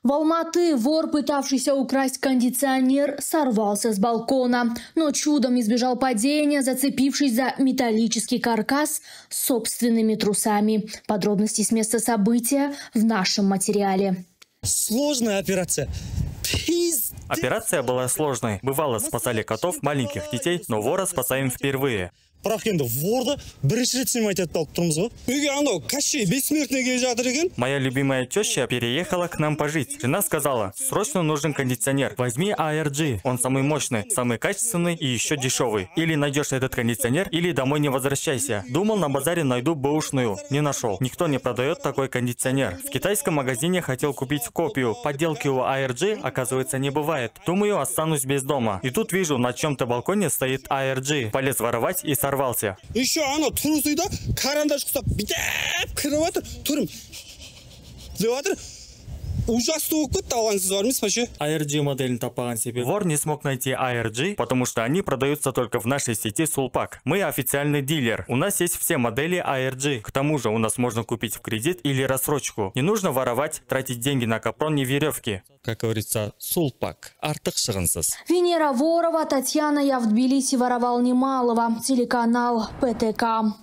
В Алматы вор, пытавшийся украсть кондиционер, сорвался с балкона, но чудом избежал падения, зацепившись за металлический каркас собственными трусами. Подробности с места события в нашем материале. Сложная операция. Операция была сложной. Бывало, спасали котов, маленьких детей, но вора спасаем впервые. Моя любимая теща переехала к нам пожить. Жена сказала: срочно нужен кондиционер. Возьми ARG. Он самый мощный, самый качественный и еще дешевый. Или найдешь этот кондиционер, или домой не возвращайся. Думал, на базаре найду бэушную. Не нашел. Никто не продает такой кондиционер. В китайском магазине хотел купить копию. Подделки у ARG, оказывается, не бывает. Думаю, останусь без дома. И тут вижу, на чем-то балконе стоит ARG. Полез воровать и сорвался. Еще оно трусыйда, карандаш кусап, битеп, кроватыр, турым. Зеватыр, ужасно укут талансыз бармыз вообще. ARG модель тапаган себе. Вор не смог найти ARG, потому что они продаются только в нашей сети Сулпак. Мы официальный дилер. У нас есть все модели ARG. К тому же у нас можно купить в кредит или рассрочку. Не нужно воровать, тратить деньги на капрон и веревки. Как говорится, Сулпак, артык шығынсыз. Венера Ворова, Татьяна. Я в Тбилиси воровал немалого. Телеканал ПТК.